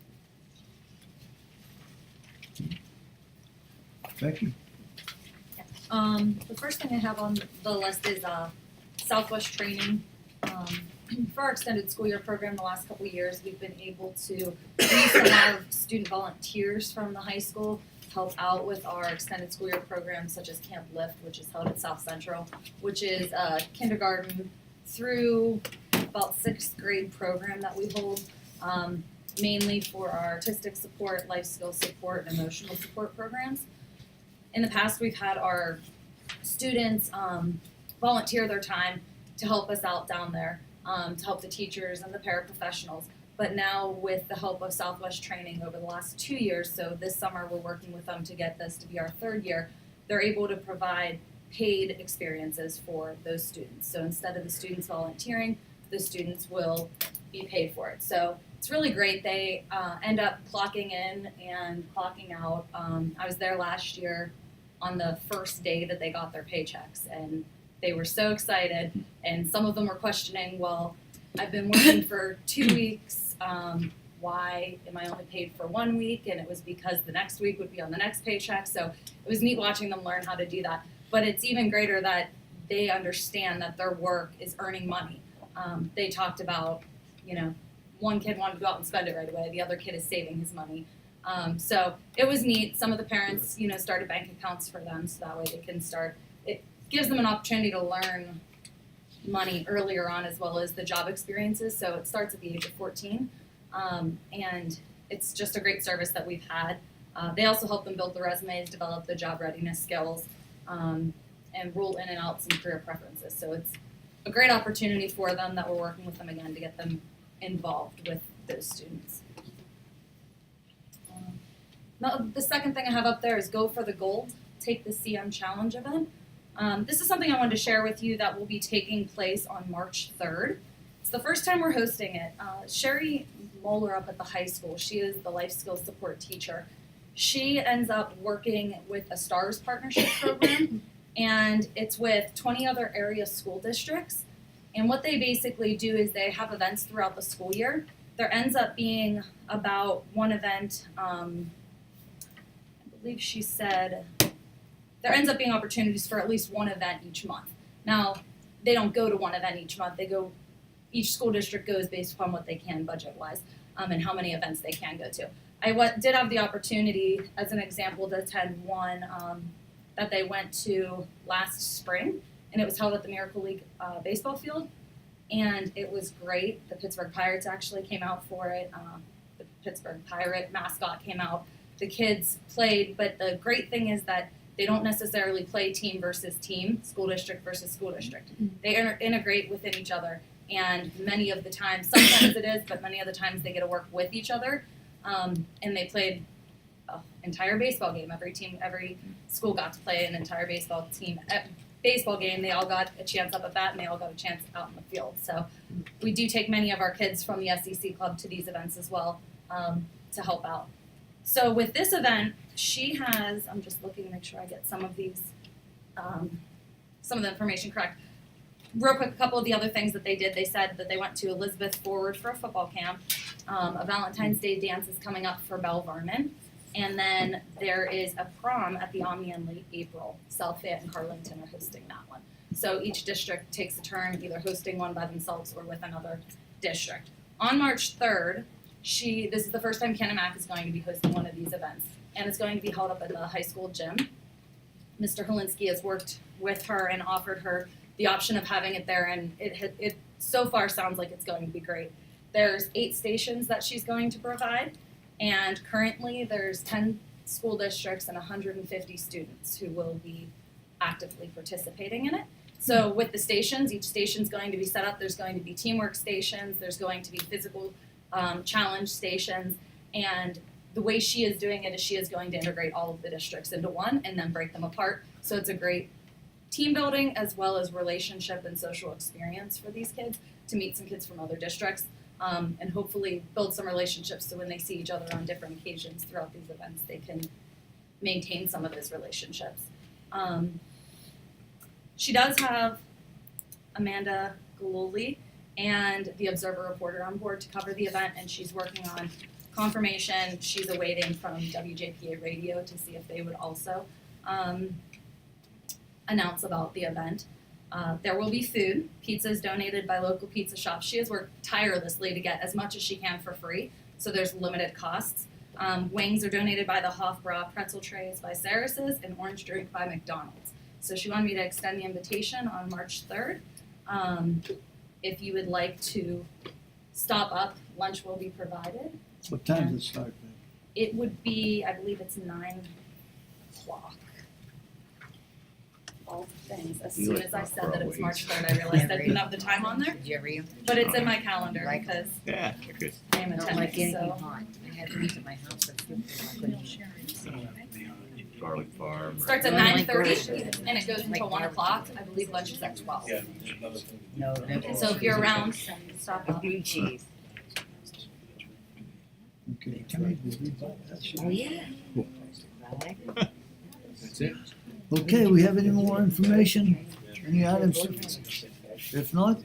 me. Becky? The first thing I have on the list is Southwest training. For our extended school year program, the last couple of years, we've been able to use a lot of student volunteers from the high school to help out with our extended school year programs, such as Camp Lift, which is held at South Central, which is a kindergarten through about 6th grade program that we hold, mainly for our artistic support, life skills support, and emotional support programs. In the past, we've had our students volunteer their time to help us out down there, to help the teachers and the paraprofessionals. But now with the help of Southwest Training over the last 2 years, so this summer we're working with them to get this to be our 3rd year, they're able to provide paid experiences for those students. So instead of the students volunteering, the students will be paid for it. So it's really great. They end up clocking in and clocking out. I was there last year on the first day that they got their paychecks, and they were so excited. And some of them were questioning, well, I've been working for 2 weeks. Why am I only paid for 1 week? And it was because the next week would be on the next paycheck. So it was neat watching them learn how to do that. But it's even greater that they understand that their work is earning money. They talked about, one kid wanted to go out and spend it right away. The other kid is saving his money. So it was neat. Some of the parents, started bank accounts for them so that way they can start. It gives them an opportunity to learn money earlier on, as well as the job experiences. So it starts at the age of 14. And it's just a great service that we've had. They also help them build the resumes, develop the job readiness skills, and rule in and out some career preferences. So it's a great opportunity for them that we're working with them again to get them involved with those students. Now, the second thing I have up there is Go for the Gold, Take the CM Challenge event. This is something I wanted to share with you that will be taking place on March 3rd. It's the first time we're hosting it. Sherry Moeller up at the high school, she is the life skills support teacher. She ends up working with a STARS partnership program, and it's with 20 other area school districts. And what they basically do is they have events throughout the school year. There ends up being about one event, I believe she said, there ends up being opportunities for at least one event each month. Now, they don't go to one event each month. Each school district goes based upon what they can budget-wise, and how many events they can go to. I did have the opportunity, as an example, to attend one that they went to last spring, and it was held at the Miracle League baseball field, and it was great. The Pittsburgh Pirates actually came out for it. The Pittsburgh Pirate mascot came out. The kids played, but the great thing is that they don't necessarily play team versus team, school district versus school district. They integrate within each other, and many of the times, sometimes it is, but many of the times they get to work with each other. And they played an entire baseball game. Every school got to play an entire baseball game. They all got a chance up at bat, and they all got a chance out in the field. So we do take many of our kids from the SEC club to these events as well, to help out. So with this event, she has, I'm just looking to make sure I get some of these, some of the information correct. Real quick, a couple of the other things that they did. They said that they went to Elizabeth Forward for a football camp. A Valentine's Day dance is coming up for Belle Vernon. And then there is a prom at the Omni in late April. South Fayette and Carlinton are hosting that one. So each district takes a turn either hosting one by themselves or with another district. On March 3rd, this is the first time Canon-Mac is going to be hosting one of these events. And it's going to be held up at the high school gym. Mr. Helinski has worked with her and offered her the option of having it there, and it so far sounds like it's going to be great. There's 8 stations that she's going to provide, and currently there's 10 school districts and 150 students who will be actively participating in it. So with the stations, each station's going to be set up. There's going to be teamwork stations. There's going to be physical challenge stations, and the way she is doing it is she is going to integrate all of the districts into one and then break them apart. So it's a great team building as well as relationship and social experience for these kids to meet some kids from other districts, and hopefully build some relationships so when they see each other on different occasions throughout these events, they can maintain some of those relationships. She does have Amanda Galoli and the Observer reporter on board to cover the event, and she's working on confirmation. She's awaiting from WJPA Radio to see if they would also announce about the event. There will be food. Pizza is donated by local pizza shops. She has worked tirelessly to get as much as she can for free, so there's limited costs. Wings are donated by the Hofbräu, pretzel trays by Saras's, and orange drink by McDonald's. So she wanted me to extend the invitation on March 3rd. If you would like to stop up, lunch will be provided. What time does it start? It would be, I believe it's 9 o'clock. All things. As soon as I said that it was March 3rd, I realized I didn't have the time on there. Did you ever eat 'em? But it's in my calendar Like- because Yeah, good. I am I don't like attending, anything so. hot. I had these at my house. That's good. I couldn't eat. Garlic farm. Starts at Oh my 9:30 gosh. and it goes until 1 o'clock. I believe lunch is at 12. Yeah, another thing. No, no. So if you're around, stop up. Green cheese. Okay, Tammy, did we buy that shit? Oh, yeah. That's it. Okay, we have any more information? Any items? If not,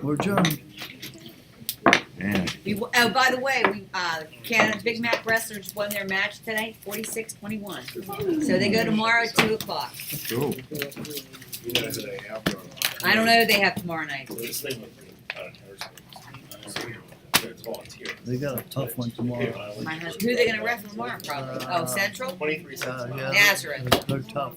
we're adjourned. Man. Oh, by the way, Canada Big Mac wrestlers won their match today, 46-21. So they go tomorrow at 2 o'clock. Cool. You know who they have going on. I don't know who they have tomorrow night. So this thing with it's volunteer. They got a tough one tomorrow. My husband, who are they gonna wrestle tomorrow probably? Oh, Central? 23 cents. Yeah, Nazareth. they're tough.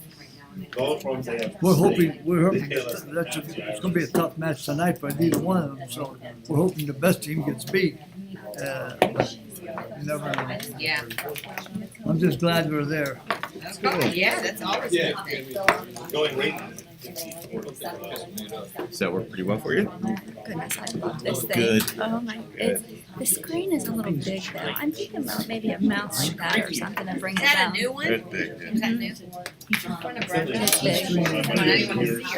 All the problems they have. We're hoping it's gonna be a tough match tonight for neither one of them, so we're hoping the best team gets beat. But you never know. Yeah. I'm just glad we're there. Okay, yeah, that's always Yeah. good. Going rate. Does that work pretty well for you? Goodness, I love this thing. Good. Oh my, the screen is a little big though. I'm thinking about maybe a mouse like that or something to bring Is it that a down. new one? Good, big, yeah. Is that new? It's big. But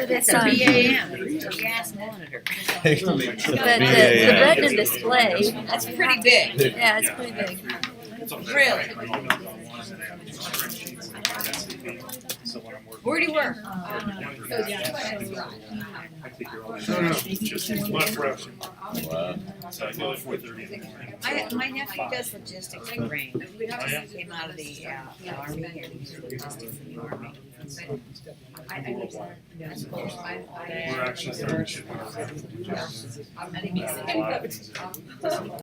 It's it's a BAM, gas monitor. But the retina display, That's pretty big. yeah, it's pretty big. Really? Where do you work? Wow. My nephew does logistics for Rain. He came out of the Army here, he did logistics in the Army. We're actually starting to ship.